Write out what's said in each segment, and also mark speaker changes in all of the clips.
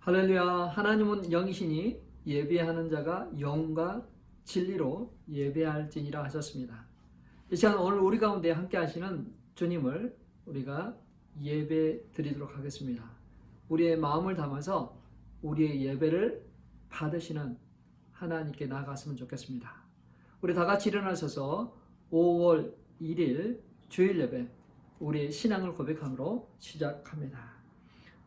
Speaker 1: 할렐루야. 하나님은 영이시니 예배하는 자가 영과 진리로 예배할지니라 하셨습니다. 이 시간 오늘 우리 가운데 함께 하시는 주님을 우리가 예배 드리도록 하겠습니다. 우리의 마음을 담아서 우리의 예배를 받으시는 하나님께 나아갔으면 좋겠습니다. 우리 다 같이 일어나셔서 5월 1일 주일 예배 우리의 신앙을 고백함으로 시작합니다.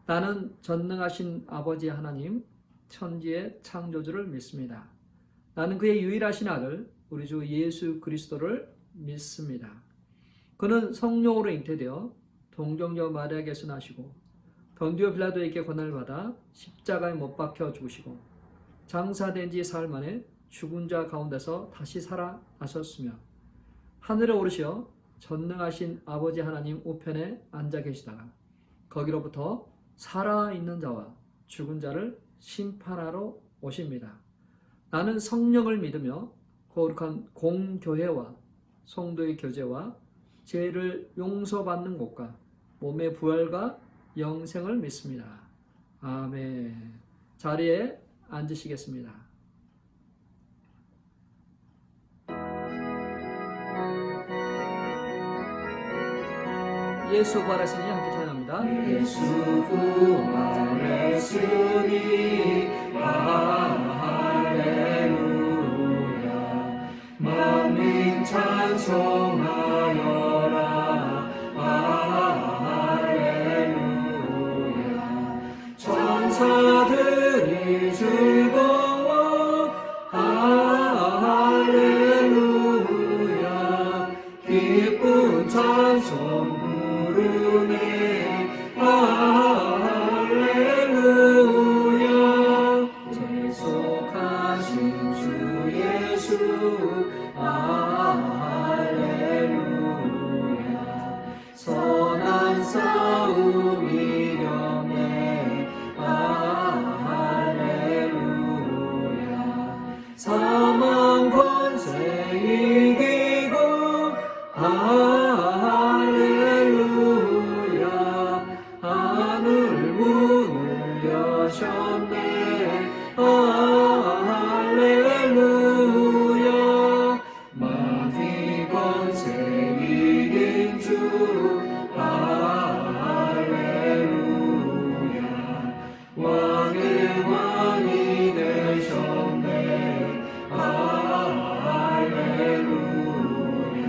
Speaker 1: 나는 전능하신 아버지 하나님, 천지의 창조주를 믿습니다. 나는 그의 유일하신 아들, 우리 주 예수 그리스도를 믿습니다. 그는 성령으로 잉태되어 동정녀 마리아에게서 나시고 본디오 빌라도에게 고난을 받아 십자가에 못 박혀 죽으시고 장사된 지 사흘 만에 죽은 자 가운데서 다시 살아나셨으며 하늘에 오르시어 전능하신 아버지 하나님 우편에 앉아 계시다가 거기로부터 살아있는 자와 죽은 자를 심판하러 오십니다. 나는 성령을 믿으며 거룩한 공교회와 성도의 교제와 죄를 용서받는 것과 몸의 부활과 영생을 믿습니다. 아멘. 자리에 앉으시겠습니다. 예수 부활하시니 함께 찬양합니다.
Speaker 2: 예수 부활했으니 할렐루야. 만민 찬송하여라. 할렐루야. 천사들이 즐거워. 할렐루야. 기쁜 찬송 부르네. 할렐루야. 재속하신 주 예수. 할렐루야. 선한 싸움 이겼네. 할렐루야. 사망 권세 이기고. 할렐루야. 하늘 문을 여셨네. 할렐루야. 마귀 권세 이긴 주. 할렐루야. 왕의 왕이 되셨네. 할렐루야.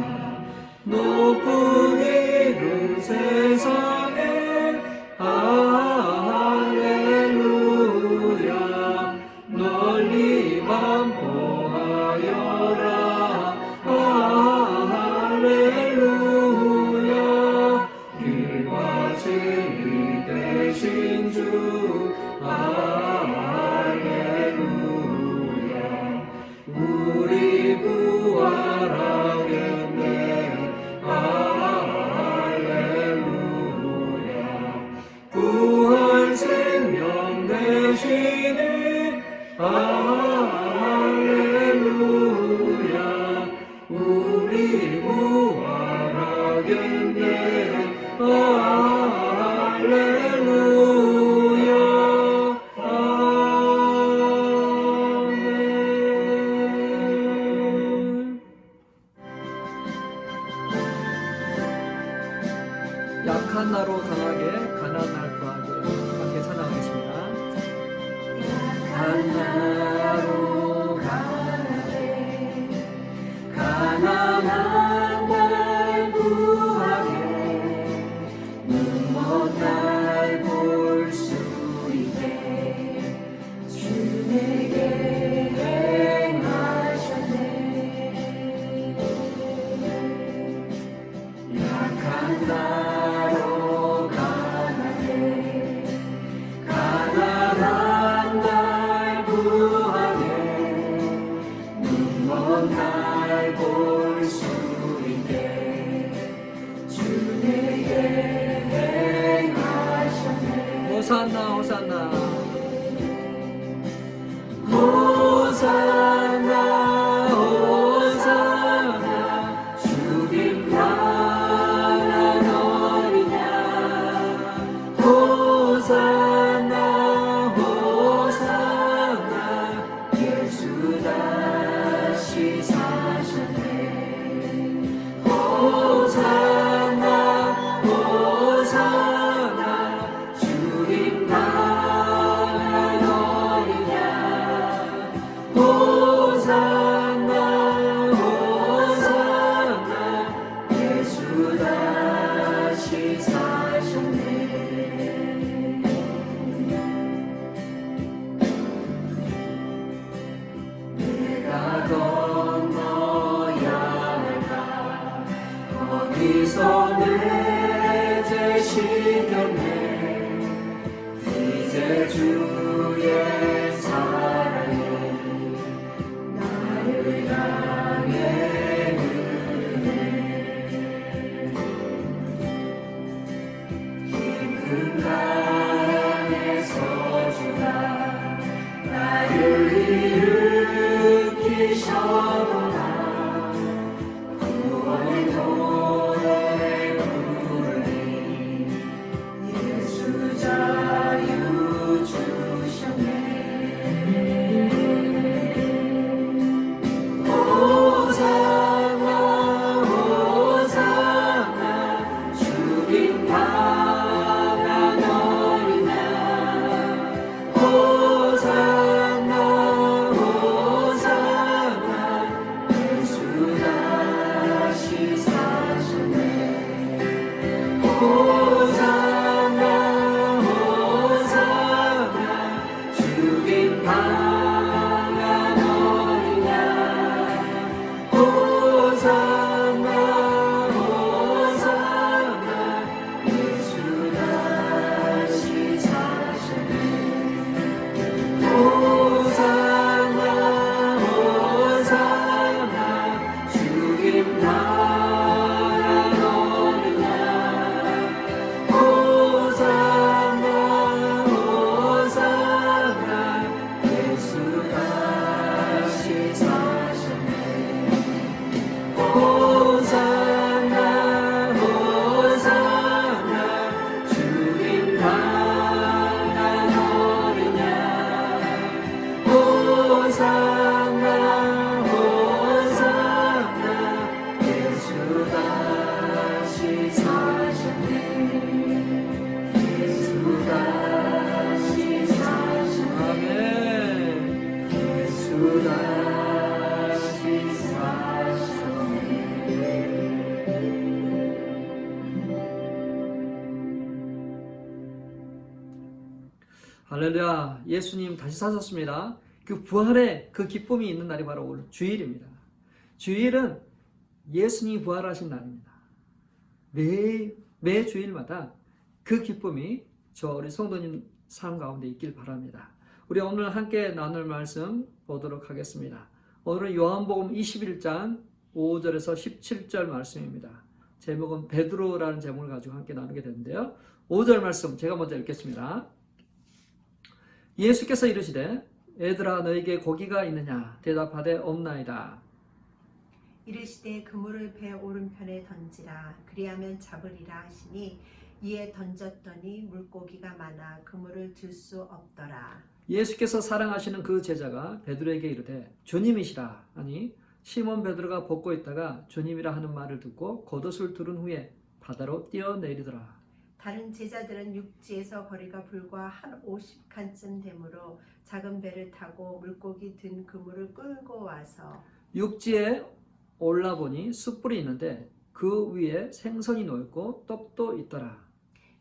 Speaker 2: 높은 이름 세상에. 할렐루야. 널리 반포하여라. 할렐루야. 길과 진리 되신 주. 할렐루야. 우리 부활하겠네. 할렐루야. 부활 생명 되시네. 할렐루야. 우리 부활하겠네. 할렐루야. 아멘.
Speaker 1: 약한 나로 강하게, 가난한 날 구하게 함께 찬양하겠습니다.
Speaker 2: 약한 나로 강하게, 가난한 날 구하게, 눈 먼 날 볼 수 있게 주 내게 행하셨네. 약한 나로 강하게, 가난한 날 구하게, 눈 먼 날 볼 수 있게 주 내게 행하셨네.
Speaker 1: 호산나 호산나
Speaker 2: 호산나 호산나. 주님 나라 너리냐. 호산나 호산나. 이제 주의 사랑이 나를 향해 깊은 강에서 주가 나를 일으키셨구나. 구원의 노래 부르니 예수 자유 주셨네. 호산나 호산나 주님 강한 어린 양. 호산나 호산나 예수 다시 사셨네. 호산나 호산나 주님 강한 어린 양. 호산나 호산나 예수 다시 사셨네. 호산나 호산나 주님 강한 어린 양. 호산나 호산나 예수 다시 사셨네. 호산나 호산나 주님 강한 어린 양. 호산나 호산나 예수 다시 사셨네. 예수 다시 사셨네.
Speaker 1: 아멘.
Speaker 2: 예수 다시 사셨네.
Speaker 1: 할렐루야. 예수님 다시 사셨습니다. 그 부활의 그 기쁨이 있는 날이 바로 오늘 주일입니다. 주일은 예수님이 부활하신 날입니다. 매 주일마다 그 기쁨이 저 우리 성도님 삶 가운데 있길 바랍니다. 우리 오늘 함께 나눌 말씀 보도록 하겠습니다. 오늘은 요한복음 21장 5절에서 17절 말씀입니다. 제목은 베드로라는 제목을 가지고 함께 나누게 되는데요. 5절 말씀 제가 먼저 읽겠습니다. 예수께서 이르시되 애들아 너에게 고기가 있느냐 대답하되 없나이다.
Speaker 3: 이르시되 그물을 배 오른편에 던지라 그리하면 잡으리라 하시니 이에 던졌더니 물고기가 많아 그물을 들 수 없더라.
Speaker 1: 예수께서 사랑하시는 그 제자가 베드로에게 이르되 주님이시라 하니 시몬 베드로가 벗고 있다가 주님이라 하는 말을 듣고 겉옷을 두른 후에 바다로 뛰어내리더라.
Speaker 3: 다른 제자들은 육지에서 거리가 불과 한 50칸쯤 되므로 작은 배를 타고 물고기 든 그물을 끌고 와서
Speaker 1: 육지에 올라보니 숯불이 있는데 그 위에 생선이 놓였고 떡도 있더라.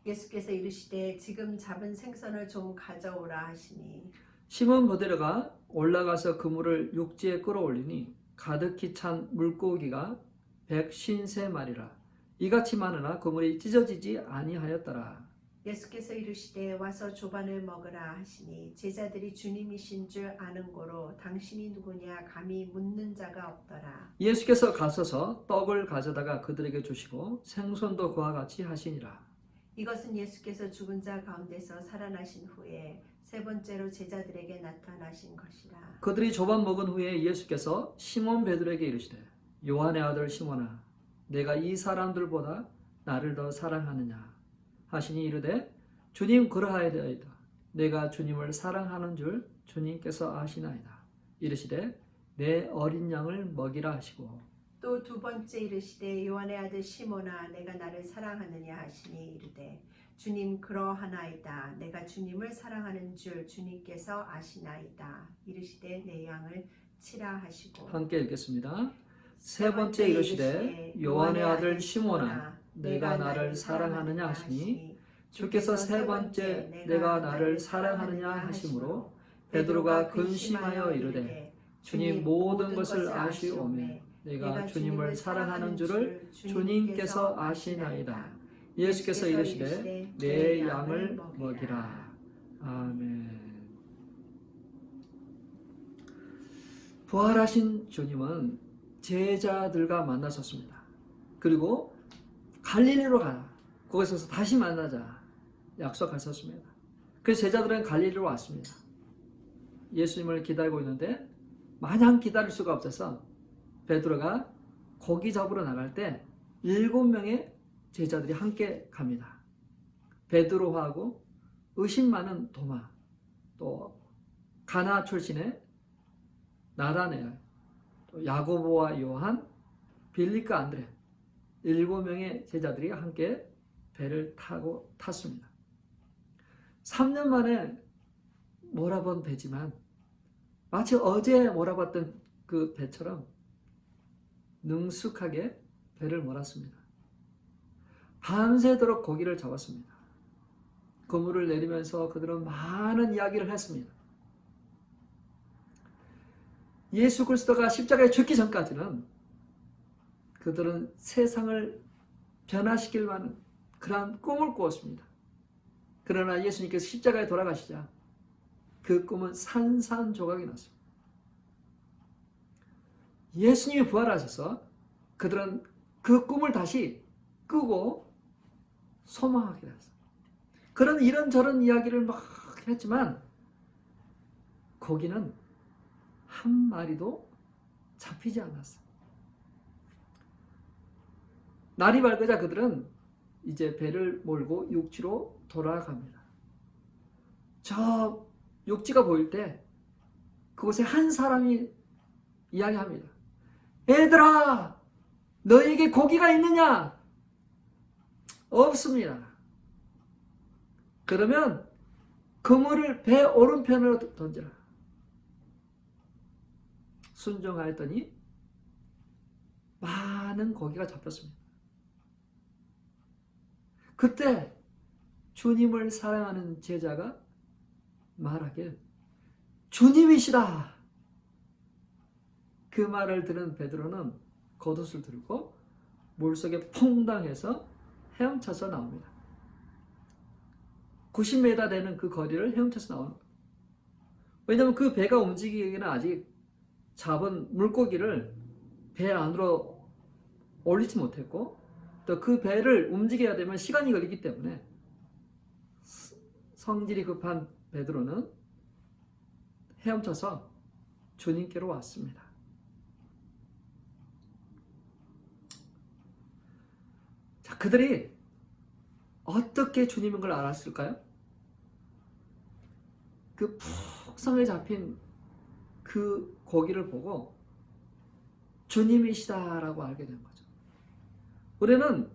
Speaker 3: 예수께서 이르시되 지금 잡은 생선을 좀 가져오라 하시니
Speaker 1: 시몬 베드로가 올라가서 그물을 육지에 끌어올리니 가득히 찬 물고기가 153마리라. 이같이 많으나 그물이 찢어지지 아니하였더라.
Speaker 3: 예수께서 이르시되 와서 조반을 먹으라 하시니 제자들이 주님이신 줄 아는 고로 당신이 누구냐 감히 묻는 자가 없더라.
Speaker 1: 예수께서 가서서 떡을 가져다가 그들에게 주시고 생선도 그와 같이 하시니라.
Speaker 3: 이것은 예수께서 죽은 자 가운데서 살아나신 후에 세 번째로 제자들에게 나타나신 것이라.
Speaker 1: 그들이 조반 먹은 후에 예수께서 시몬 베드로에게 이르시되 요한의 아들 시몬아 내가 이 사람들보다 나를 더 사랑하느냐 하시니 이르되 주님 그러하여이다. 내가 주님을 사랑하는 줄 주님께서 아시나이다. 이르시되 내 어린 양을 먹이라 하시고
Speaker 3: 또 두 번째 이르시되 요한의 아들 시몬아 내가 나를 사랑하느냐 하시니 이르되 주님 그러하나이다. 내가 주님을 사랑하는 줄 주님께서 아시나이다. 이르시되 내 양을 치라 하시고
Speaker 1: 함께 읽겠습니다. 세 번째 이르시되 요한의 아들 시몬아 내가 나를 사랑하느냐 하시니 주께서 세 번째 내가 나를 사랑하느냐 하심으로 베드로가 근심하여 이르되 주님 모든 것을 아시오매 내가 주님을 사랑하는 줄을 주님께서 아시나이다. 예수께서 이르시되 내 양을 먹이라. 부활하신 주님은 제자들과 만나셨습니다. 그리고 갈릴리로 가라. 거기서 다시 만나자 약속하셨습니다. 그래서 제자들은 갈릴리로 왔습니다. 예수님을 기다리고 있는데 마냥 기다릴 수가 없어서 베드로가 고기 잡으러 나갈 때 7명의 제자들이 함께 갑니다. 베드로하고 의심 많은 도마, 또 가나 출신의 나다네엘, 또 야고보와 요한, 빌립과 안드레 7명의 제자들이 함께 배를 타고 탔습니다. 3년 만에 몰아본 배지만 마치 어제 몰아봤던 그 배처럼 능숙하게 배를 몰았습니다. 밤새도록 고기를 잡았습니다. 그물을 내리면서 그들은 많은 이야기를 했습니다. 예수 그리스도가 십자가에 죽기 전까지는 그들은 세상을 변화시킬 만한 그러한 꿈을 꾸었습니다. 그러나 예수님께서 십자가에 돌아가시자 그 꿈은 산산조각이 났습니다. 예수님이 부활하셔서 그들은 그 꿈을 다시 꾸고 소망하게 됐어요. 그런 이런저런 이야기를 막 했지만 고기는 한 마리도 잡히지 않았어요. 날이 밝으자 그들은 이제 배를 몰고 육지로 돌아갑니다. 저 육지가 보일 때 그곳에 한 사람이 이야기합니다. 얘들아, 너에게 고기가 있느냐? 없습니다. 그러면 그물을 배 오른편으로 던져라. 순종하였더니 많은 고기가 잡혔습니다. 그때 주님을 사랑하는 제자가 말하길 주님이시다. 그 말을 들은 베드로는 겉옷을 들고 물속에 퐁당해서 헤엄쳐서 나옵니다. 90m 되는 그 거리를 헤엄쳐서 나오는 거예요. 왜냐하면 그 배가 움직이기에는 아직 잡은 물고기를 배 안으로 올리지 못했고 또 그 배를 움직여야 되면 시간이 걸리기 때문에 성질이 급한 베드로는 헤엄쳐서 주님께로 왔습니다. 자, 그들이 어떻게 주님인 걸 알았을까요? 그 푹성에 잡힌 그 고기를 보고 주님이시다라고 알게 된 거죠. 우리는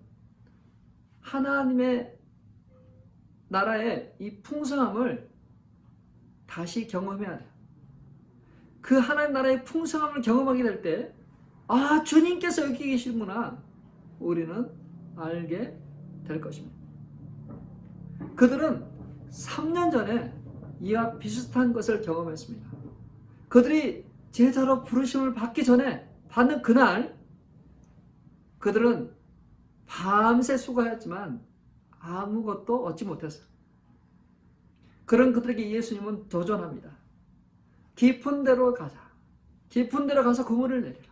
Speaker 1: 하나님의 나라의 이 풍성함을 다시 경험해야 돼요. 그 하나님 나라의 풍성함을 경험하게 될 때, 아, 주님께서 여기 계시구나. 우리는 알게 될 것입니다. 그들은 3년 전에 이와 비슷한 것을 경험했습니다. 그들이 제자로 부르심을 받기 전에 받는 그날, 그들은 밤새 수고했지만 아무것도 얻지 못했어요. 그런 그들에게 예수님은 도전합니다. 깊은 데로 가자. 깊은 데로 가서 그물을 내리라.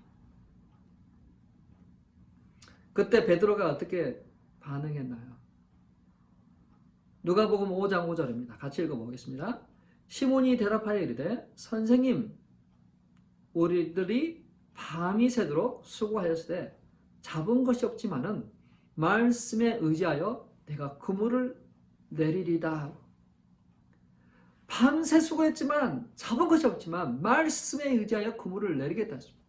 Speaker 1: 그때 베드로가 어떻게 반응했나요? 누가복음 5장 5절입니다. 같이 읽어보겠습니다. 시몬이 대답하여 이르되 선생님, 우리들이 밤이 새도록 수고하였으되 잡은 것이 없지만은 말씀에 의지하여 내가 그물을 내리리다. 밤새 수고했지만 잡은 것이 없지만 말씀에 의지하여 그물을 내리겠다 했습니다.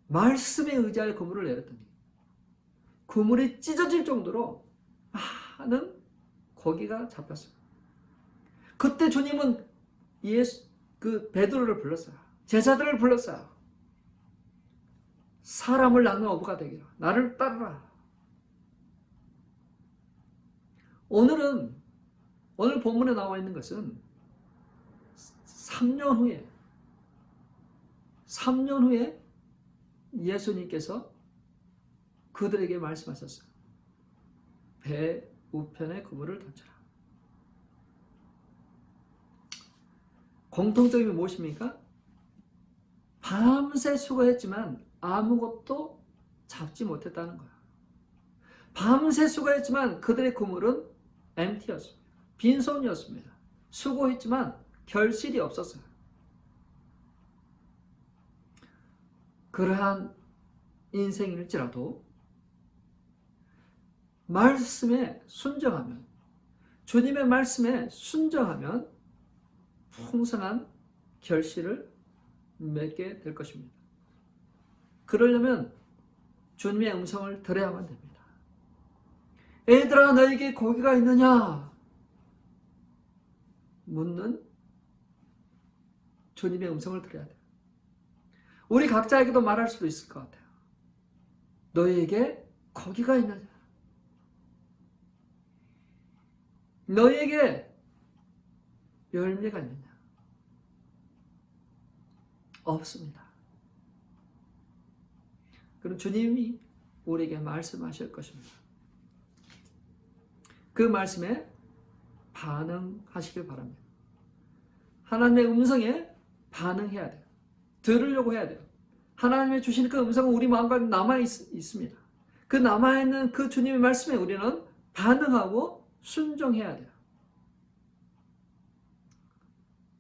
Speaker 1: 말씀에 의지하여 그물을 내렸더니 그물이 찢어질 정도로 많은 고기가 잡혔어요. 그때 주님은 베드로를 불렀어요. 제자들을 불렀어요. 사람을 낳는 어부가 되기를 나를 따르라. 오늘 본문에 나와 있는 것은 3년 후에 예수님께서 그들에게 말씀하셨어요. 배 우편에 그물을 던져라. 공통점이 무엇입니까? 밤새 수고했지만 아무것도 잡지 못했다는 거야. 밤새 수고했지만 그들의 그물은 empty였습니다. 빈손이었습니다. 수고했지만 결실이 없었어요. 그러한 인생일지라도 말씀에 순종하면, 주님의 말씀에 순종하면 풍성한 결실을 맺게 될 것입니다. 그러려면 주님의 음성을 들어야만 됩니다. 애들아, 너에게 고기가 있느냐? 묻는 주님의 음성을 들어야 돼요. 우리 각자에게도 말할 수도 있을 것 같아요. 너에게 고기가 있느냐? 너에게 열매가 있느냐? 없습니다. 그럼 주님이 우리에게 말씀하실 것입니다. 그 말씀에 반응하시길 바랍니다. 하나님의 음성에 반응해야 돼요. 들으려고 해야 돼요. 하나님의 주시는 그 음성은 우리 마음가에 남아 있습니다. 그 남아있는 그 주님의 말씀에 우리는 반응하고 순종해야 돼요.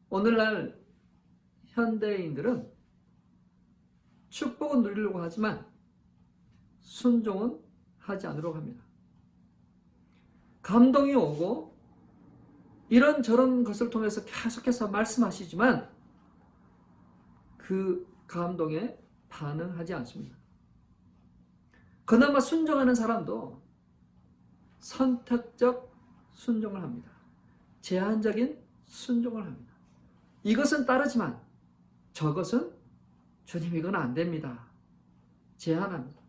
Speaker 1: 오늘날 현대인들은 축복은 누리려고 하지만 순종은 하지 않으려고 합니다. 감동이 오고 이런저런 것을 통해서 계속해서 말씀하시지만 그 감동에 반응하지 않습니다. 그나마 순종하는 사람도 선택적 순종을 합니다. 제한적인 순종을 합니다. 이것은 따르지만 저것은 주님 이건 안 됩니다. 제한합니다.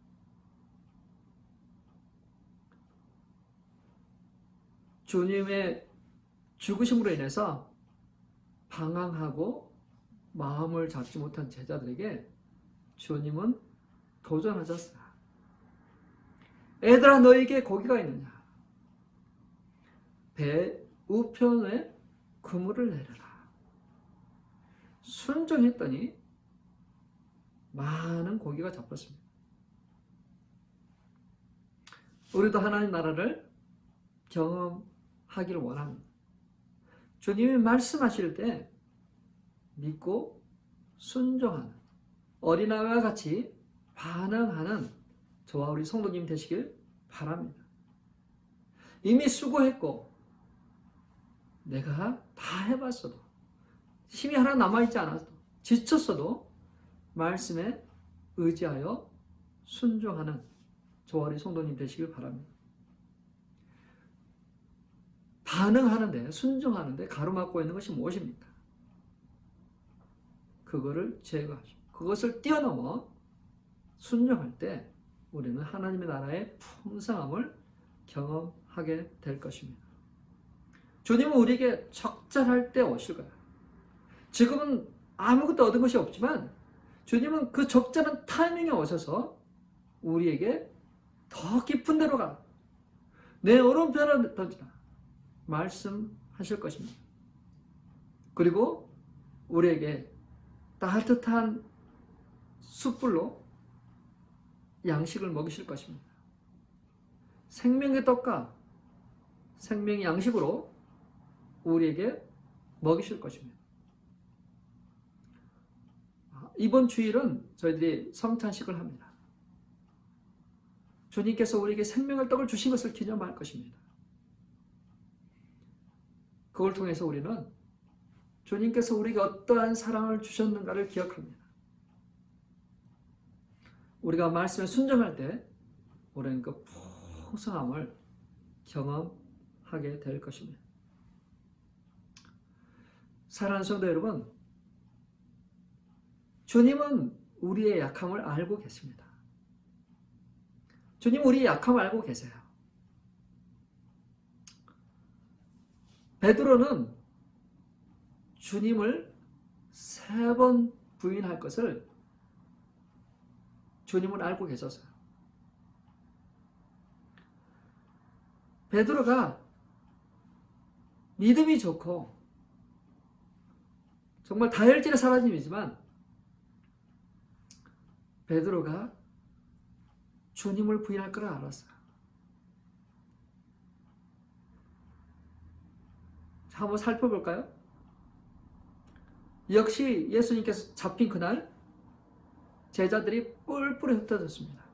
Speaker 1: 주님의 죽으심으로 인해서 방황하고 마음을 잡지 못한 제자들에게 주님은 도전하셨어요. 애들아, 너에게 고기가 있느냐? 배 우편에 그물을 내려라. 순종했더니 많은 고기가 잡혔습니다. 우리도 하나님 나라를 경험하기를 원합니다. 주님이 말씀하실 때 믿고 순종하는, 어린아이와 같이 반응하는 저와 우리 성도님 되시길 바랍니다. 이미 수고했고 내가 다 해봤어도, 힘이 하나 남아있지 않아도, 지쳤어도 말씀에 의지하여 순종하는 저와 우리 성도님 되시길 바랍니다. 반응하는데, 순종하는데 가로막고 있는 것이 무엇입니까? 그거를 제거하죠. 그것을 뛰어넘어 순종할 때 우리는 하나님의 나라의 풍성함을 경험하게 될 것입니다. 주님은 우리에게 적절할 때 오실 거예요. 지금은 아무것도 얻은 것이 없지만 주님은 그 적절한 타이밍에 오셔서 우리에게 더 깊은 데로 가, 내 오른편을 던지라 말씀하실 것입니다. 그리고 우리에게 따뜻한 숯불로 양식을 먹이실 것입니다. 생명의 떡과 생명의 양식으로 우리에게 먹이실 것입니다. 이번 주일은 저희들이 성찬식을 합니다. 주님께서 우리에게 생명의 떡을 주신 것을 기념할 것입니다. 그걸 통해서 우리는 주님께서 우리에게 어떠한 사랑을 주셨는가를 기억합니다. 우리가 말씀에 순종할 때 우리는 그 풍성함을 경험하게 될 것입니다. 사랑하는 성도 여러분, 주님은 우리의 약함을 알고 계십니다. 주님은 우리의 약함을 알고 계세요. 베드로는 주님을 3번 부인할 것을 주님은 알고 계셨어요. 베드로가 믿음이 좋고 정말 다혈질의 사람이지만 베드로가 주님을 부인할 걸 알았어요. 자, 한번 살펴볼까요? 역시 예수님께서 잡힌 그날 제자들이 뿔뿔이 흩어졌습니다.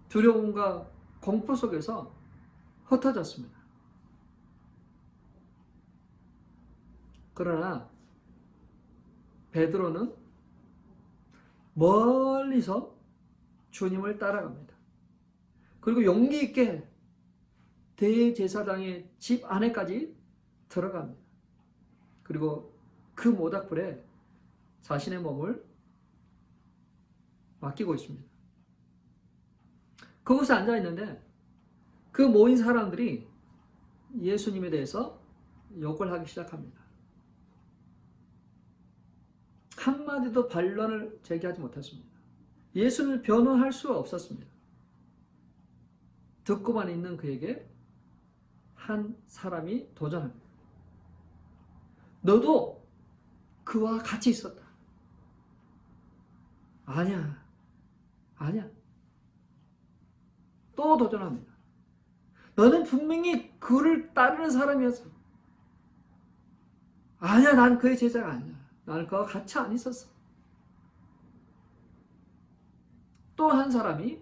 Speaker 1: 두려움과 공포 속에서 흩어졌습니다. 그러나 베드로는 멀리서 주님을 따라갑니다. 그리고 용기 있게 대제사장의 집 안에까지 들어갑니다. 그리고 그 모닥불에 자신의 몸을 맡기고 있습니다. 그곳에 앉아 있는데 그 모인 사람들이 예수님에 대해서 욕을 하기 시작합니다. 한마디도 반론을 제기하지 못했습니다. 예수님을 변호할 수 없었습니다. 듣고만 있는 그에게 한 사람이 도전합니다. 너도 그와 같이 있었다. 아니야. 또 도전합니다. 너는 분명히 그를 따르는 사람이었어. 아니야, 난 그의 제자가 아니야. 나는 그와 같이 안 있었어. 또 한 사람이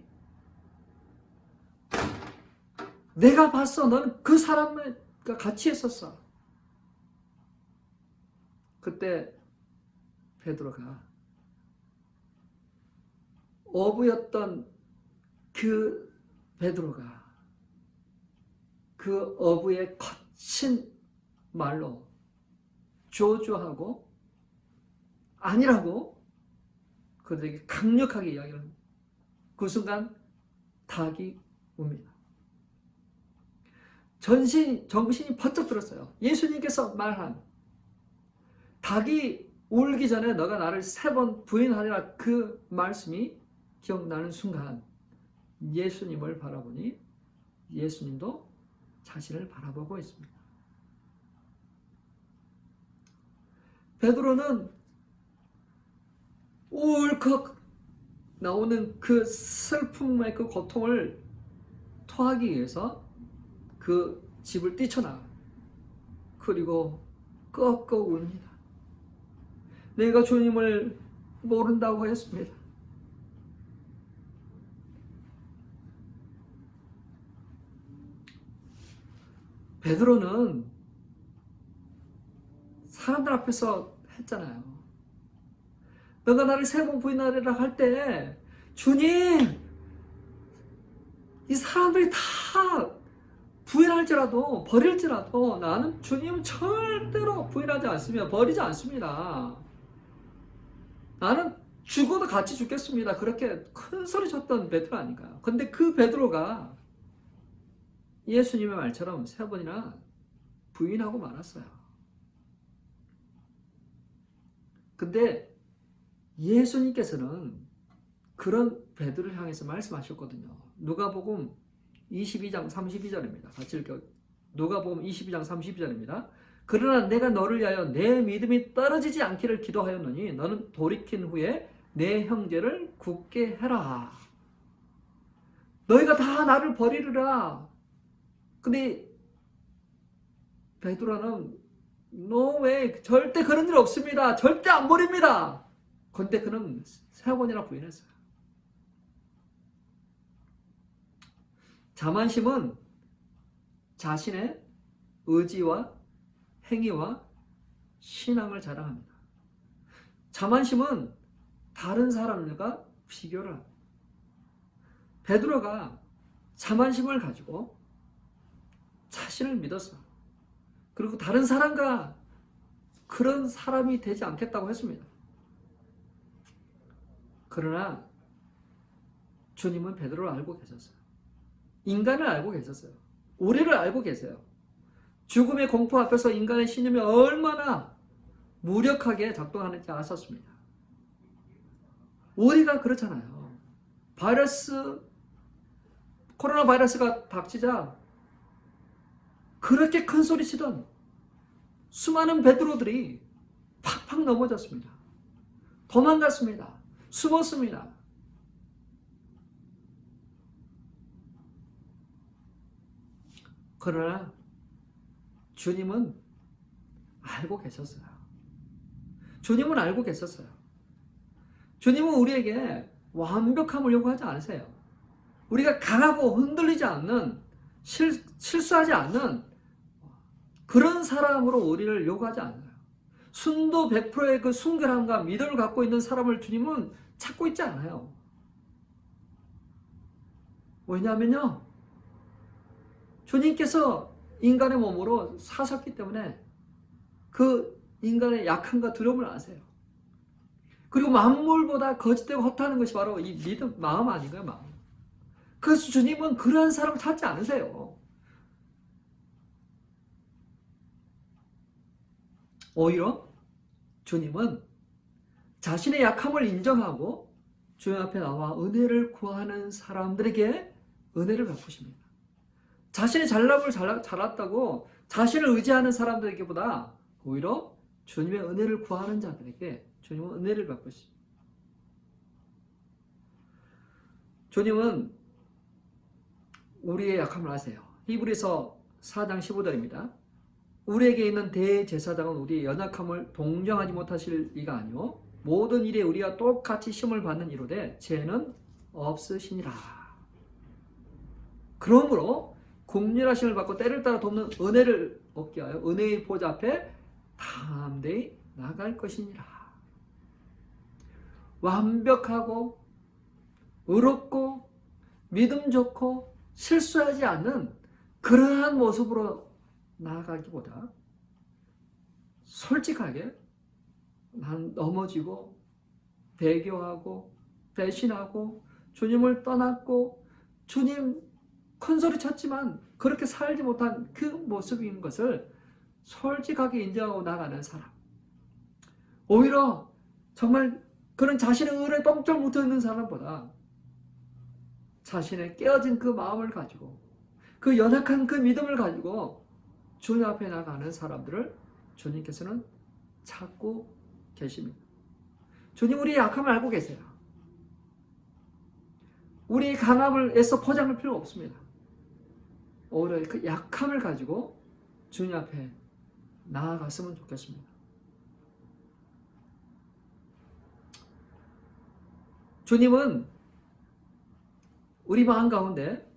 Speaker 1: 내가 봤어. 너는 그 사람과 같이 있었어. 그때 베드로가 어부였던 그 베드로가 그 어부의 거친 말로 조조하고 아니라고 그들에게 강력하게 이야기를 합니다. 그 순간 닭이 웁니다. 정신이 번쩍 들었어요. 예수님께서 말한 닭이 울기 전에 너가 나를 3번 부인하리라 그 말씀이 기억나는 순간 예수님을 바라보니 예수님도 자신을 바라보고 있습니다. 베드로는 울컥 나오는 그 슬픔의 그 고통을 토하기 위해서 그 집을 뛰쳐나가 그리고 끄덕끄덕 웁니다. 내가 주님을 모른다고 했습니다. 베드로는 사람들 앞에서 했잖아요. 너가 나를 3번 부인하리라 할 때 주님, 이 사람들이 다 부인할지라도 버릴지라도 나는 주님은 절대로 부인하지 않습니다. 버리지 않습니다. 나는 죽어도 같이 죽겠습니다. 그렇게 큰 소리 쳤던 베드로 아닌가요? 근데 그 베드로가 예수님의 말처럼 3번이나 부인하고 말았어요. 근데 예수님께서는 그런 베드로를 향해서 말씀하셨거든요. 누가복음 22장 32절입니다. 같이 읽게요. 누가복음 22장 32절입니다. 그러나 내가 너를 위하여 내 믿음이 떨어지지 않기를 기도하였노니 너는 돌이킨 후에 내 형제를 굳게 해라. 너희가 다 나를 버리리라. 근데 베드로는 No way, 절대 그런 일 없습니다. 절대 안 버립니다. 근데 그는 3번이나 부인했어요. 자만심은 자신의 의지와 행위와 신앙을 자랑합니다. 자만심은 다른 사람들과 비교를 합니다. 베드로가 자만심을 가지고 자신을 믿었어요. 그리고 다른 사람과 그런 사람이 되지 않겠다고 했습니다. 그러나 주님은 베드로를 알고 계셨어요. 인간을 알고 계셨어요. 우리를 알고 계세요. 죽음의 공포 앞에서 인간의 신념이 얼마나 무력하게 작동하는지 아셨습니다. 우리가 그렇잖아요. 코로나 바이러스가 닥치자 그렇게 큰 소리 치던 수많은 베드로들이 팍팍 넘어졌습니다. 도망갔습니다. 숨었습니다. 그러나 주님은 알고 계셨어요. 주님은 알고 계셨어요. 주님은 우리에게 완벽함을 요구하지 않으세요. 우리가 강하고 흔들리지 않는, 실수하지 않는 그런 사람으로 우리를 요구하지 않아요. 순도 100%의 그 순결함과 믿음을 갖고 있는 사람을 주님은 찾고 있지 않아요. 왜냐하면요, 주님께서 인간의 몸으로 사셨기 때문에 그 인간의 약함과 두려움을 아세요. 그리고 만물보다 거짓되고 허탄한 것이 바로 이 믿음, 마음 아닌가요? 마음. 그래서 주님은 그러한 사람을 찾지 않으세요. 오히려 주님은 자신의 약함을 인정하고 주님 앞에 나와 은혜를 구하는 사람들에게 은혜를 베푸십니다. 자신의 잘남을 잘났다고 자신을 의지하는 사람들에게보다 오히려 주님의 은혜를 구하는 자들에게 주님은 은혜를 베푸십니다. 주님은 우리의 약함을 아세요. 히브리서 4장 15절입니다. 우리에게 있는 대제사장은 우리의 연약함을 동정하지 못하실 이가 아니요 모든 일에 우리가 똑같이 시험을 받는 이로되 죄는 없으시니라. 그러므로 국률하심을 받고 때를 따라 돕는 은혜를 얻게 하여 은혜의 보좌 앞에 담대히 나갈 것이니라. 완벽하고 의롭고 믿음 좋고 실수하지 않는 그러한 모습으로 나아가기보다 솔직하게 난 넘어지고 배교하고 배신하고 주님을 떠났고 주님 큰소리 쳤지만 그렇게 살지 못한 그 모습인 것을 솔직하게 인정하고 나가는 사람, 오히려 정말 그런 자신의 의뢰에 똥점 묻어있는 사람보다 자신의 깨어진 그 마음을 가지고 그 연약한 그 믿음을 가지고 주님 앞에 나가는 사람들을 주님께서는 찾고 계십니다. 주님 우리의 약함을 알고 계세요. 우리의 강함을 애써 포장할 필요 없습니다. 오히려 그 약함을 가지고 주님 앞에 나아갔으면 좋겠습니다. 주님은 우리 마음 가운데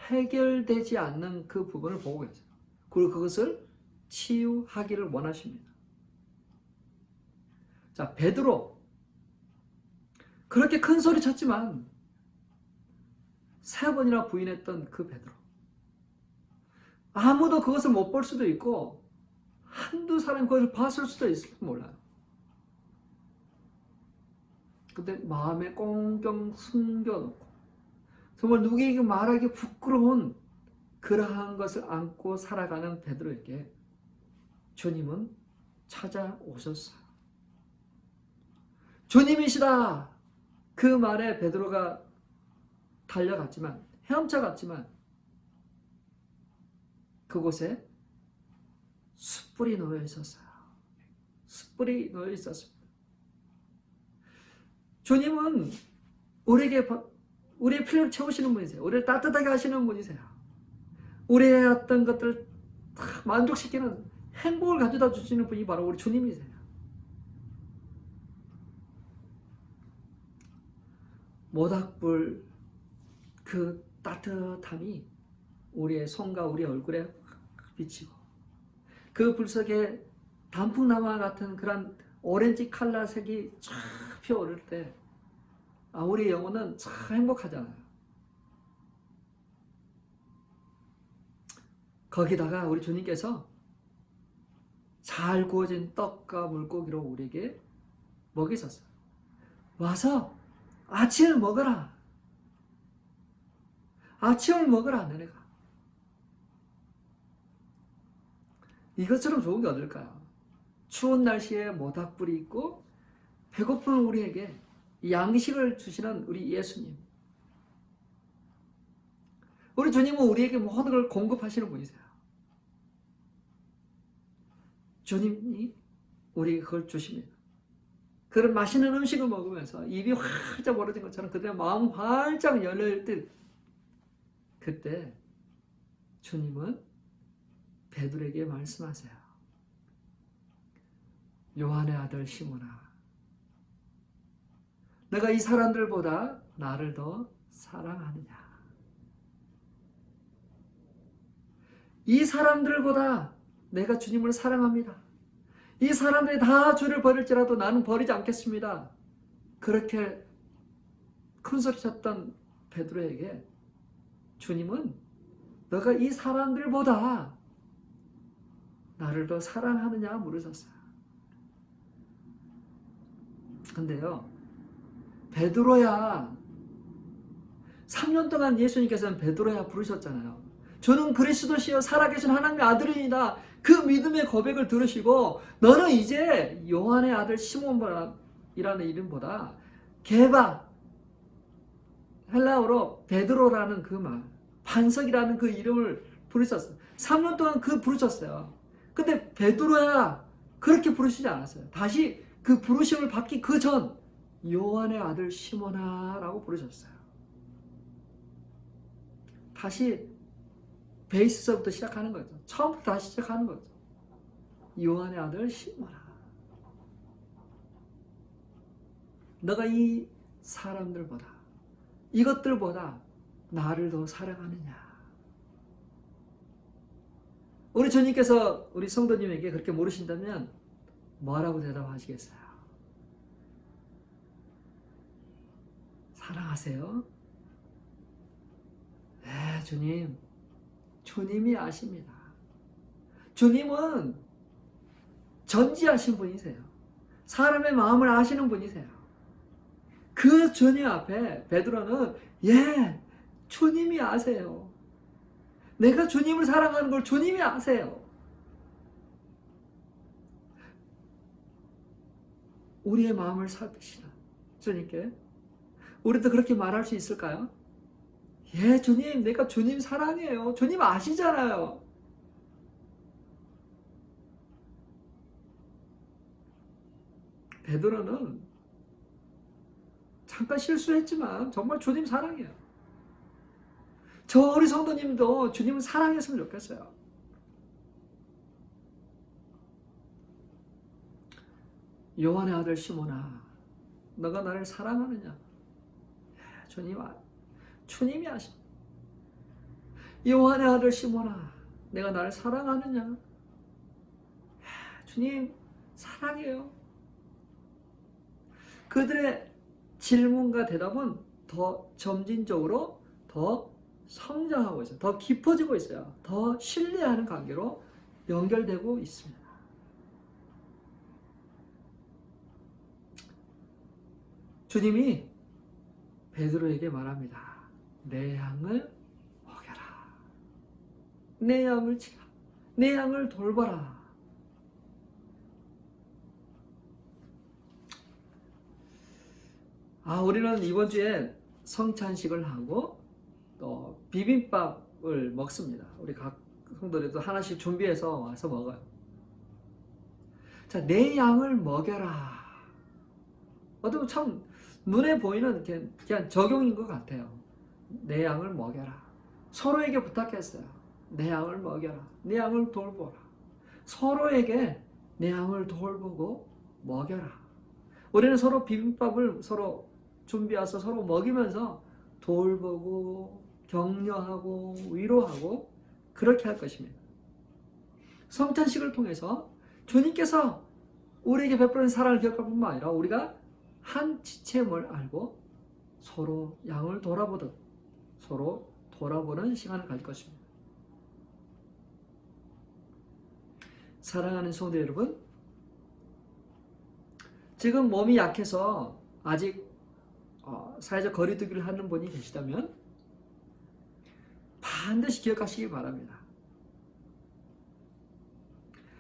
Speaker 1: 해결되지 않는 그 부분을 보고 계세요. 그리고 그것을 치유하기를 원하십니다. 자, 베드로 그렇게 큰 소리 쳤지만 3번이나 부인했던 그 베드로, 아무도 그것을 못 볼 수도 있고 한두 사람이 그것을 봤을 수도 있을지 몰라요. 근데 마음에 꽁꽁 숨겨놓고 정말 누구에게 말하기 부끄러운 그러한 것을 안고 살아가는 베드로에게 주님은 찾아오셨어요. 주님이시다 그 말에 베드로가 달려갔지만, 헤엄쳐갔지만 그곳에 숯불이 놓여 있었어요. 숯불이 놓여 있었습니다. 주님은 우리에게 우리의 필요를 채우시는 분이세요. 우리를 따뜻하게 하시는 분이세요. 우리의 어떤 것들을 다 만족시키는 행복을 가져다 주시는 분이 바로 우리 주님이세요. 모닥불 그 따뜻함이 우리의 손과 우리 얼굴에 비치고 그 불 속에 단풍나무와 같은 그런 오렌지 칼라색이 쫙 피어오를 때 우리 영혼은 참 행복하잖아요. 거기다가 우리 주님께서 잘 구워진 떡과 물고기로 우리에게 먹이셨어요. 와서 아침을 먹어라. 아침을 먹어라 너네가. 이것처럼 좋은 게 어딜까요? 추운 날씨에 모닥불이 있고 배고픈 우리에게 양식을 주시는 우리 예수님. 우리 주님은 우리에게 모든 걸 공급하시는 분이세요. 주님이 우리에게 그걸 주십니다. 그런 맛있는 음식을 먹으면서 입이 활짝 벌어진 것처럼 그들의 마음 활짝 열릴 때 그때 주님은 베드로에게 말씀하세요. 요한의 아들 시몬아, 내가 이 사람들보다 나를 더 사랑하느냐? 이 사람들보다 내가 주님을 사랑합니다. 이 사람들이 다 주를 버릴지라도 나는 버리지 않겠습니다. 그렇게 큰소리 쳤던 베드로에게 주님은 너가 이 사람들보다 나를 더 사랑하느냐 물으셨어요. 근데요, 베드로야, 3년 동안 예수님께서는 베드로야 부르셨잖아요. 저는 그리스도시여 살아계신 하나님의 아들이다. 그 믿음의 고백을 들으시고 너는 이제 요한의 아들 시몬이라는 이름보다 게바, 헬라어로 베드로라는 그 말, 반석이라는 그 이름을 부르셨어요. 3년 동안 그 부르셨어요. 근데 베드로야 그렇게 부르시지 않았어요. 다시 그 부르심을 받기 그 전 요한의 아들 시몬아 라고 부르셨어요. 다시 베이스서부터 시작하는 거죠. 처음부터 다시 시작하는 거죠. 요한의 아들 시몬아, 너가 이 사람들보다, 이것들보다 나를 더 사랑하느냐? 우리 주님께서 우리 성도님에게 그렇게 물으신다면 뭐라고 대답하시겠어요? 사랑하세요? 네, 주님. 주님이 아십니다. 주님은 전지하신 분이세요. 사람의 마음을 아시는 분이세요. 그 주님 앞에 베드로는 주님이 아세요. 내가 주님을 사랑하는 걸 주님이 아세요. 우리의 마음을 살피시라. 주님께 우리도 그렇게 말할 수 있을까요? 주님, 내가 주님 사랑해요. 주님 아시잖아요. 베드로는 잠깐 실수했지만 정말 주님 사랑해요. 저 우리 성도님도 주님을 사랑했으면 좋겠어요. 요한의 아들 시몬아, 너가 나를 사랑하느냐? 주님이 아십니다. 요한의 아들 시몬아, 내가 나를 사랑하느냐? 주님 사랑해요. 그들의 질문과 대답은 더 점진적으로 더 성장하고 있어요. 더 깊어지고 있어요. 더 신뢰하는 관계로 연결되고 있습니다. 주님이 베드로에게 말합니다. 내 양을 먹여라. 내 양을 치라. 내 양을 돌봐라. 우리는 이번 주에 성찬식을 하고 또 비빔밥을 먹습니다. 우리 각 성도들도 하나씩 준비해서 와서 먹어요. 자, 내 양을 먹여라. 어떻게 참 눈에 보이는 그냥 적용인 것 같아요. 내 양을 먹여라. 서로에게 부탁했어요. 내 양을 먹여라. 내 양을 돌보라. 서로에게 내 양을 돌보고 먹여라. 우리는 서로 비빔밥을 서로 준비해서 서로 먹이면서 돌보고 격려하고 위로하고 그렇게 할 것입니다. 성찬식을 통해서 주님께서 우리에게 베푸는 사랑을 기억할 뿐만 아니라 우리가 한 지체임을 알고 서로 양을 돌아보듯 서로 돌아보는 시간을 가질 것입니다. 사랑하는 성도 여러분, 지금 몸이 약해서 아직 사회적 거리두기를 하는 분이 계시다면 반드시 기억하시기 바랍니다.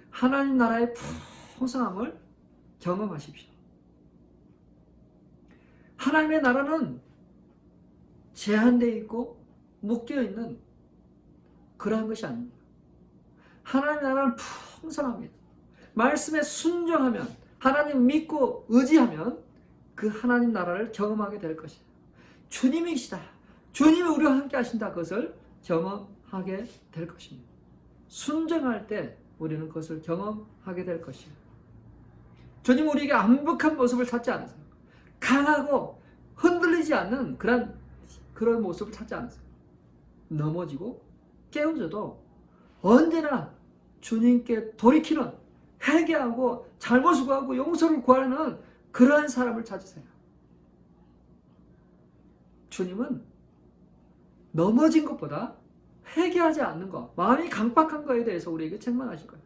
Speaker 1: 하나님 나라의 풍성함을 경험하십시오. 하나님의 나라는 제한되어 있고 묶여있는 그러한 것이 아닙니다. 하나님의 나라는 풍성합니다. 말씀에 순종하면 하나님 믿고 의지하면 그 하나님 나라를 경험하게 될 것이에요. 주님이시다. 주님이 우리와 함께 하신다. 그것을 경험하게 될 것입니다. 순종할 때 우리는 그것을 경험하게 될 것이에요. 주님은 우리에게 완벽한 모습을 찾지 않으세요. 강하고 흔들리지 않는 그런 모습을 찾지 않으세요. 넘어지고 깨어져도 언제나 주님께 돌이키는, 회개하고 잘못을 구하고 용서를 구하는 그러한 사람을 찾으세요. 주님은 넘어진 것보다 회개하지 않는 것, 마음이 강박한 것에 대해서 우리에게 책망하실 거예요.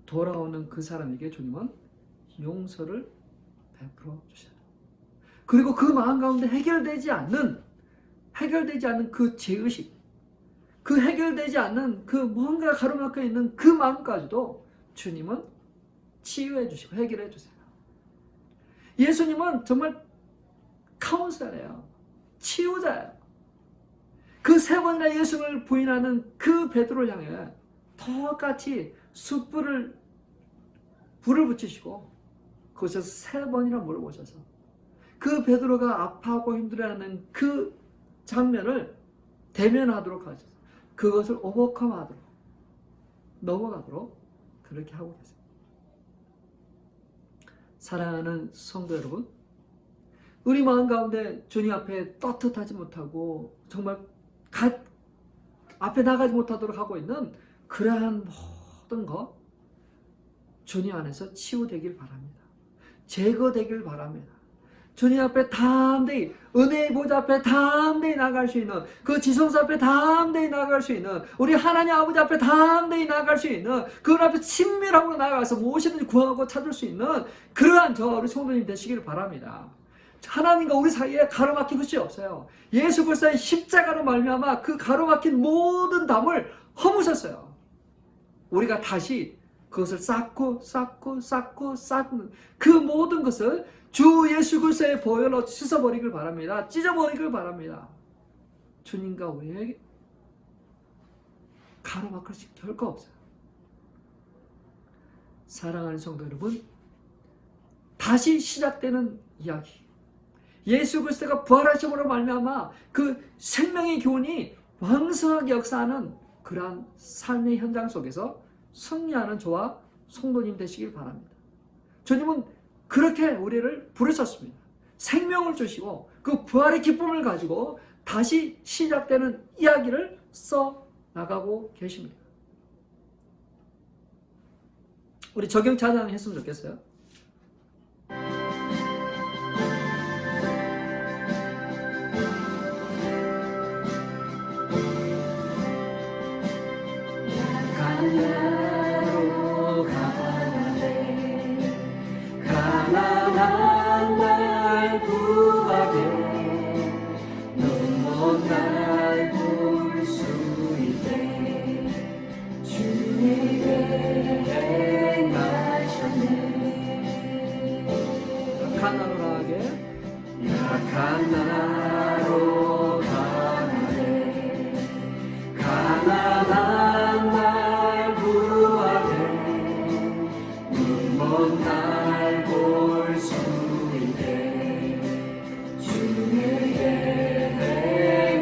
Speaker 1: 돌아오는 그 사람에게 주님은 용서를 베풀어 주셔요. 그리고 그 마음 가운데 해결되지 않는 그 죄의식, 그 해결되지 않는 그 뭔가 가로막혀 있는 그 마음까지도 주님은 치유해 주시고 해결해 주세요. 예수님은 정말 카운셀러예요. 치유자예요. 그 3번이나 예수를 부인하는 그 베드로를 향해 똑같이 숯불을 불을 붙이시고 그곳에서 3번이나 물어보셔서 그 베드로가 아파하고 힘들어하는 그 장면을 대면하도록 하셔서 그것을 오버컴하도록, 넘어가도록 그렇게 하고 계세요. 사랑하는 성도 여러분, 우리 마음 가운데 주님 앞에 떳떳하지 못하고 정말 앞에 나가지 못하도록 하고 있는 그러한 모든 것 주님 안에서 치유되길 바랍니다. 제거되길 바랍니다. 주님 앞에 담대히, 은혜의 보좌 앞에 담대히 나갈 수 있는, 그 지성소 앞에 담대히 나갈 수 있는, 우리 하나님 아버지 앞에 담대히 나갈 수 있는, 그 앞에 친밀하고 나가서 무엇이든지 구하고 찾을 수 있는 그러한 우리 성도님 되시기를 바랍니다. 하나님과 우리 사이에 가로막힌 것이 없어요. 예수 그리스도의 십자가로 말미암아 그 가로막힌 모든 담을 허무셨어요. 우리가 다시 그것을 쌓고 그 모든 것을 주 예수 그리스도의 보혈로 씻어버리길 바랍니다. 찢어버리길 바랍니다. 주님과 우리에게 가로막을 것이 결코 없어요. 사랑하는 성도 여러분, 다시 시작되는 이야기, 예수 그리스도가 부활하심으로 말미암아 그 생명의 교훈이 왕성하게 역사하는 그러한 삶의 현장 속에서 승리하는 저와 성도님 되시길 바랍니다. 주님은 그렇게 우리를 부르셨습니다. 생명을 주시고 그 부활의 기쁨을 가지고 다시 시작되는 이야기를 써 나가고 계십니다. 우리 적용 찬양 했으면 좋겠어요.
Speaker 2: 나로 가나네 가난한 날 구하게 눈 못 날 볼 수 있게 주님이 행하셨네.
Speaker 1: 약한 나로 나가게,
Speaker 2: 약한 나로 가나네 가난한 날 볼 수 있게 주님에게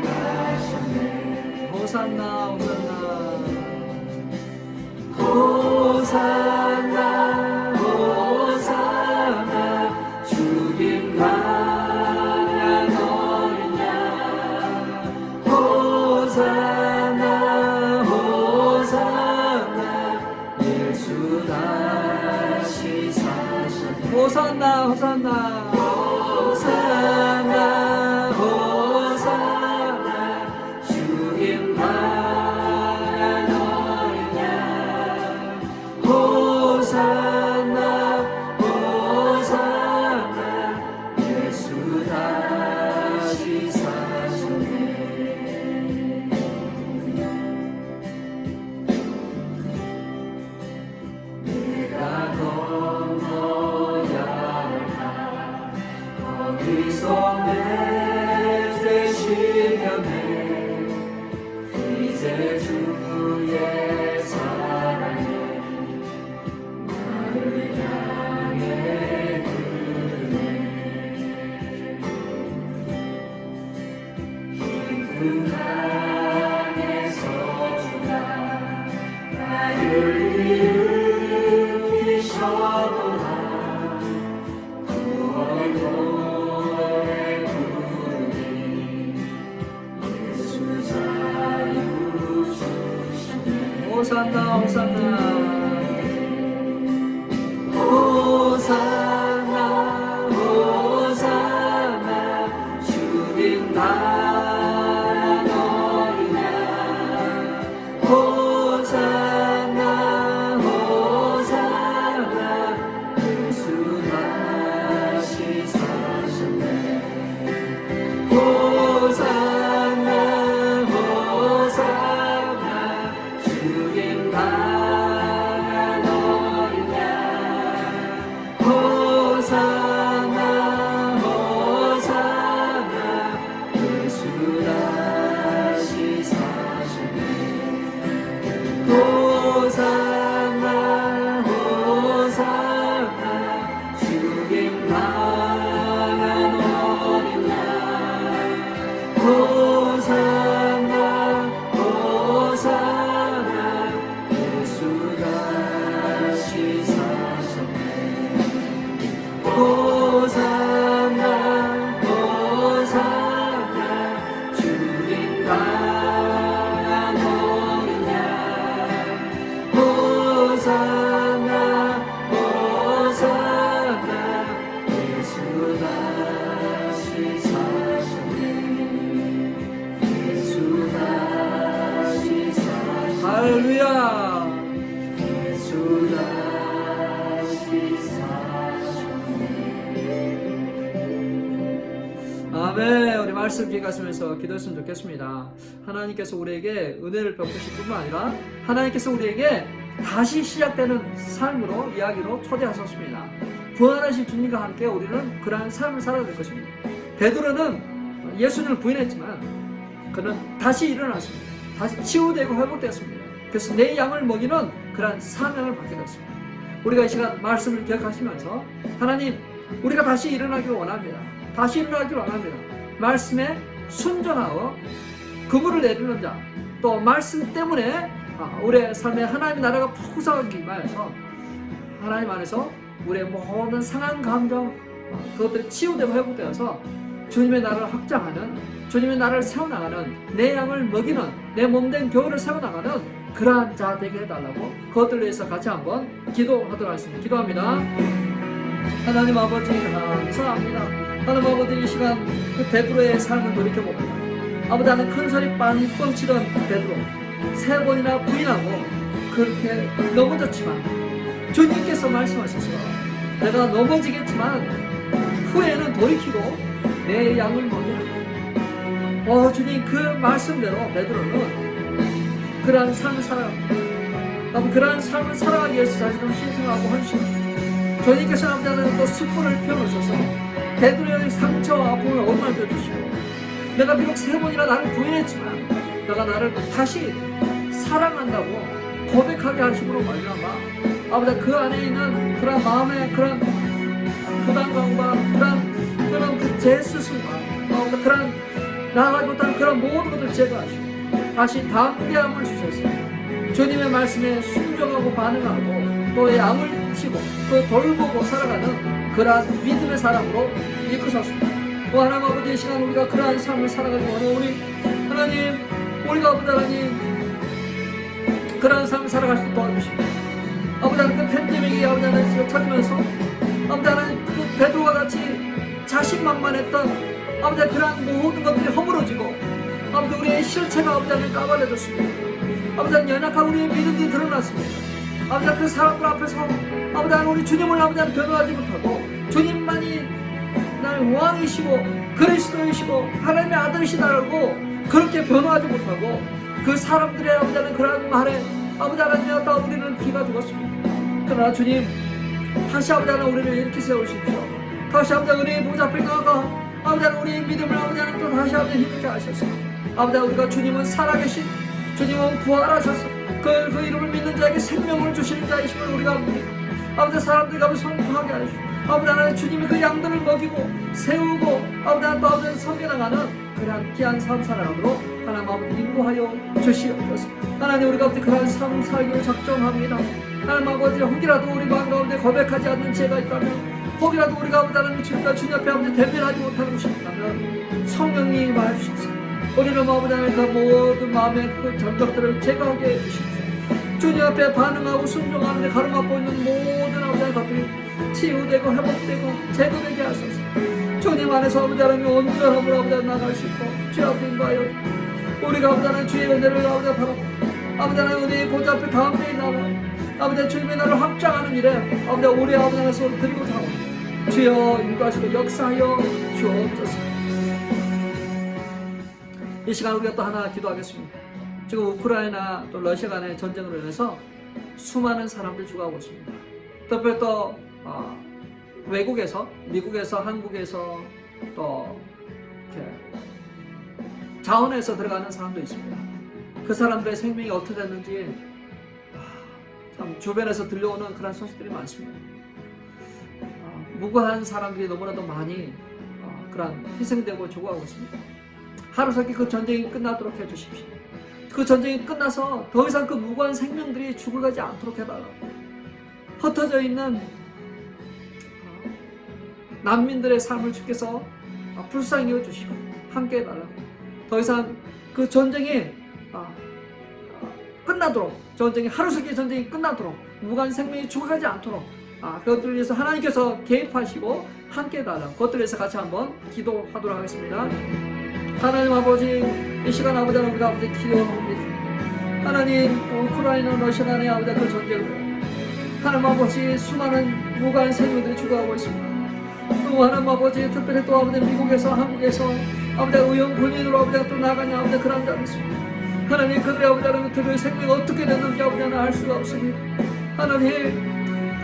Speaker 2: 행하셨네.
Speaker 1: 호산나
Speaker 2: 호산나 호산나 주님 강한 어린 양 호산나 호산나 예수 다시 사셨네.
Speaker 1: 호산나
Speaker 2: 호산나 호산나 주님 강한 어린 양 호산나 호산나 예수 다시 사셨네. 내가 건너야 할
Speaker 1: 말씀 기억하시면서 기도했으면 좋겠습니다. 하나님께서 우리에게 은혜를 베푸실 뿐만 아니라 하나님께서 우리에게 다시 시작되는 삶으로 이야기로 초대하셨습니다. 부활하신 주님과 함께 우리는 그러한 삶을 살아야 될 것입니다. 베드로는 예수님을 부인했지만 그는 다시 일어났습니다. 다시 치유되고 회복되었습니다. 그래서 내 양을 먹이는 그러한 사명을 받게 됐습니다. 우리가 이 시간 말씀을 기억하시면서 하나님, 우리가 다시 일어나기를 원합니다. 다시 일어나기를 원합니다. 말씀에 순종하고 그물을 내리는 자, 또 말씀 때문에 우리의 삶에 하나님의 나라가 풍성하게 임하여서 하나님 안에서 우리의 모든 상한 감정 그것들이 치유되고 회복되어서 주님의 나라를 확장하는, 주님의 나라를 세워나가는, 내 양을 먹이는, 내 몸된 교회를 세워나가는 그러한 자 되게 해달라고 그것들을 위해서 같이 한번 기도하도록 하겠습니다. 기도합니다. 하나님 아버지 감사합니다. 하나님 아버지, 이 시간 그 베드로의 삶을 돌이켜봅니다. 아버지, 나는 큰 소리 빵빵 치던 베드로 세 번이나 부인하고 그렇게 넘어졌지만 주님께서 말씀하셔서 내가 넘어지겠지만 후에는 돌이키고 내 양을 먹이라. 주님, 그 말씀대로 베드로는 그러한 삶을 살아갑니다. 그러한 삶을 살아가기 위해서 자신을 희생하고 헌신합니다. 주님께서 아버지는 또 숯불을 펴놓으셔서 베드로의 상처와 아픔을 얼마나 주시고, 내가 비록 세 번이나 나를 부인했지만 내가 나를 다시 사랑한다고 고백하게 하심으로 말미암아 아버지, 그 안에 있는 그런 마음의 그런 부담감과 그런 그 제 스스로가 그런 나아가지 못한 그런 모든 것을 제거하시고 다시 담대함을 주셔서 주님의 말씀에 순종하고 반응하고 또 양을 치고 또 돌보고 살아가는 그러한 믿음의 사람으로 이끄셨습니다. 하나님 아버지, 이 시간 우리가 그러한 삶을 살아가기 원해. 우리 하나님, 우리가 아버지 하나님 그러한 삶을 살아갈 수 있도록 도와주시고, 아버지 하나님 그 팬데믹이 아버지 하나님 찾으면서 아버지 하나님 그 베드로와 같이 자신만만했던 아버지 그러한 모든 것들이 허물어지고 아버지 우리의 실체가 아버지 하나님 까발려졌습니다. 아버지 하나님 연약한 우리의 믿음이 드러났습니다. 아버지 하나님 그 사람들 앞에서 아버지 하나님 우리 주님을 아버지 하나님 변호하지 못하고 주님만이 나의 왕이시고 그리스도이시고 하나님의 아들이시다라고 그렇게 변호하지 못하고 그 사람들의 아버지 하나님 그러한 말에 아버지 하나님이었다 우리는 기가 죽었습니다. 그러나 주님, 다시 아버지 하나님 우리를 일으켜 세우십시오. 다시 아버지 우리의 보좌 앞에 나아가 아버지 하나님 우리의 믿음을 아버지 하나님 또 다시 아버지 힘있게 하셔서 아버지 우리가 주님은 살아계신, 주님은 부활하셔서 그 이름을 믿는 자에게 생명을 주시는 자이심을 우리가 믿고 아버지 사람들이 가면 성공하게 하시고 아버지 하나님 주님이 그 양들을 먹이고 세우고 아버지 하나님 또 아버지 섬겨나가는 그러한 귀한 삶 살아가도록 하나님 아버지 인도하여 주시옵소서. 하나님 우리가 아버지 그러한 삶 살기로 작정합니다. 하나님 아버지 혹이라도 우리 마음 가운데 고백하지 않는 죄가 있다면 혹이라도 우리가 아버지 하나님 주님 앞에 아버지 대면하지 못하는 것이 있다면 성령님 말해주셔서 우리는 아버지 하나님 그 모든 마음의 그 장벽들을 제거하게 해주십시오. 주님 앞에 반응하고 순종하는데 가로막고 있는 모든 아버지 하나님 것들이 치유되고 회복되고 제거되게 하소서. 주님 안에서 아버지 하나님 온전함으로 아버지 하나님 나갈 수 있고 주 앞에 인도하여 우리가 아버지 하나님 주의 은혜를 아버지 바라고 아버지 하나님 우리의 보좌 앞에 담대히 나와 아버지 주님의 나를 확장하는 일에 아버지 우리 아버지 하나님 손을 드리고 나와 주여 인도하시고 역사하여 주옵소서. 이 시간 우리가 또 하나 기도하겠습니다. 지금 우크라이나 또 러시아 간의 전쟁으로 인해서 수많은 사람들이 죽어가고 있습니다. 특별히 또 외국에서, 미국에서, 한국에서 또 이렇게 자원에서 들어가는 사람도 있습니다. 그 사람들의 생명이 어떻게 됐는지 참 주변에서 들려오는 그런 소식들이 많습니다. 무고한 사람들이 너무나도 많이 그런 희생되고 죽어가고 있습니다. 하루속히 그 전쟁이 끝나도록 해주십시오. 그 전쟁이 끝나서 더 이상 그 무고한 생명들이 죽어가지 않도록 해달라고. 흩어져 있는 난민들의 삶을 주께서 불쌍히 여주시고 함께 해달라고. 더 이상 그 전쟁이 끝나도록, 전쟁이 하루속히 전쟁이 끝나도록 무고한 생명이 죽어가지 않도록 그것들을 위해서 하나님께서 개입하시고 함께 해달라고. 그것들을 위해서 같이 한번 기도하도록 하겠습니다. 하나님 아버지, 이 시간 아버지 우리가 아버지 기도합니다. 하나님 우크라이나 러시아 간의 아버지 그 전쟁으로 하나님 아버지 수많은 무고한 생명들이 죽어가고 있습니다. 또 하나님 아버지 특별히 또 아버지 미국에서 한국에서 아버지 의용 본인으로 아버지가 또 나가냐 아버지 그런 자는 있습니다. 하나님 그들의 아버지 하나님 그들의 생명이 어떻게 됐는지 아버지 하나 알 수가 없습니다. 하나님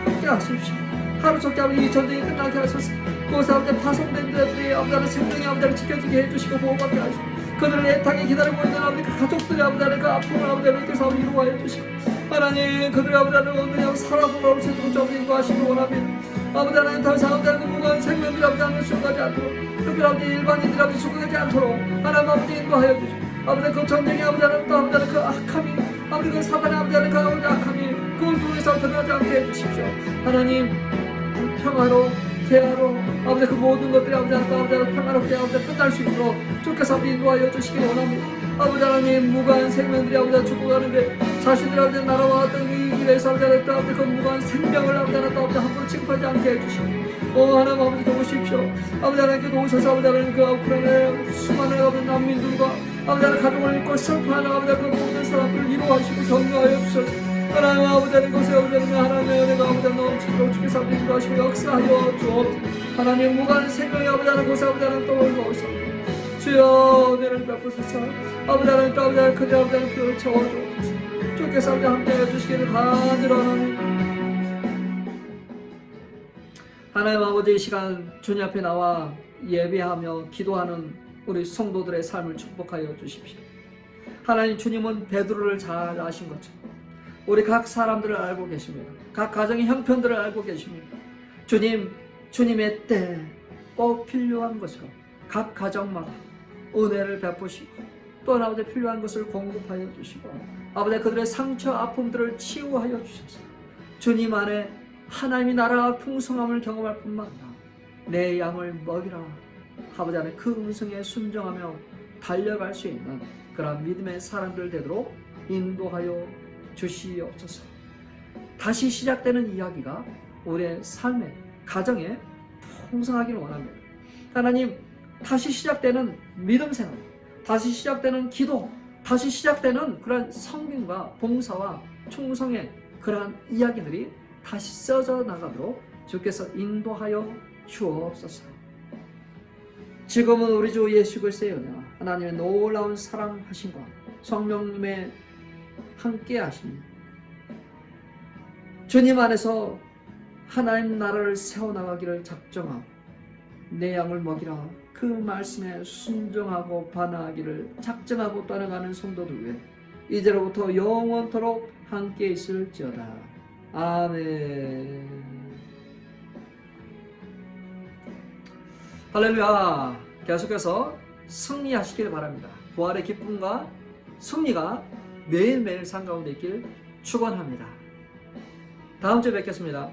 Speaker 1: 함께 하십시오. 하루속히 아버지 이 전쟁이 끝나게 하소서. 그곳에 아버지 파송된 자들이 아버지 하나 생명이 아버지 하나 지켜지게 해주시고 보호받게 하시고 그들을 애타게 기다리고 있는 아버지 그 가족들의 아버지 하나 그 아픔을 아버지 하나님께서 이루어해 주시고 하나님 그들의 아버지 하나 어느 양 살아보라고 세도록 좀 인도하시기 원합니다. 아버지 하나님 더 이상 아버지 하나님 무거운 생명들이 아버지 하나님 죽어가지 않도록 특별히 아버지 일반인들이 아버지 죽어가지 않도록 하나님 아버지 인도하여 주시고 아버지 그 전쟁의 아버지 하나님 또 아버지 하나님 그 악함이 아버지 그 사단의 아버지 하나님 그 아버지 악함이 그걸 통해서 드러나지 않게 해주십시오. 하나님 평화로 대화로 아버지 그 모든 것들이 아버지 하나님 평화롭게 아버지 끝날 수 있도록 주께서 아버지 인도하여 주시기 원합니다. 아버지 하나님 무고한 생명들이 아버지 죽어가는데 자신들 아버지 나라와 어떤 이 길에서 아버지 하나님 그 무고한 생명을 아버지 하나님 함부로 취급하지 않게 해주시고 하나님 아버지 도우십시오. 아버지 하나님께 도우셔서 아버지 하나님 그 우크라이나의 수많은 아버지 난민들과 아버지 하나님 가족을 잃고 슬퍼하는 아버지 그 모든 사람들을 위로하시고 격려하여 주셔서 하나님 아버지 하나님 곳에 하나님의 은혜가 아버지 넘치도록 주께서 인도하시고 역사하여 주옵소서. 하나님 무관 생명의 아버지 하나님 곳에 아버지 하나님 떠올려오소서. 주여 은혜를 베푸소서. 아버지 하나님 또 아버지 하나님 그대 아버지 하나님 그를 채워주옵소서. 주께서 아버지 함께해 주시기를 간절하노니 하나님 아버지 이 시간 주님 앞에 나와 예배하며 기도하는 우리 성도들의 삶을 축복하여 주십시오. 하나님 주님은 베드로를 잘 아신 것처럼 우리 각 사람들을 알고 계십니다. 각 가정의 형편들을 알고 계십니다. 주님의 때 꼭 필요한 것으로 각 가정마다 은혜를 베푸시고 또 아버지 필요한 것을 공급하여 주시고 아버지 그들의 상처 아픔들을 치유하여 주셔서 주님 안에 하나님이 나라와 풍성함을 경험할 뿐만 아니라 내 양을 먹이라 아버지 안에 그 음성에 순종하며 달려갈 수 있는 그런 믿음의 사람들 되도록 인도하여 주시옵소서. 다시 시작되는 이야기가 우리의 삶에 가정에 풍성하기를 원합니다. 하나님 다시 시작되는 믿음 생활, 다시 시작되는 기도, 다시 시작되는 그런 성김과 봉사와 충성의 그러한 이야기들이 다시 써져 나가도록 주께서 인도하여 주옵소서. 지금은 우리 주 예수 그리스도의 은혜와 하나님의 놀라운 사랑하심과 성령님의 함께 하심이 주님 안에서 하나님 나라를 세워나가기를 작정하고 내 양을 먹이라 그 말씀에 순종하고 반응하기를 작정하고 따라가는 성도들 위해 이제로부터 영원토록 함께 있을지어다. 아멘. 할렐루야. 계속해서 승리하시길 바랍니다. 부활의 기쁨과 승리가 매일매일 삶 가운데 있길 축원합니다. 다음 주에 뵙겠습니다.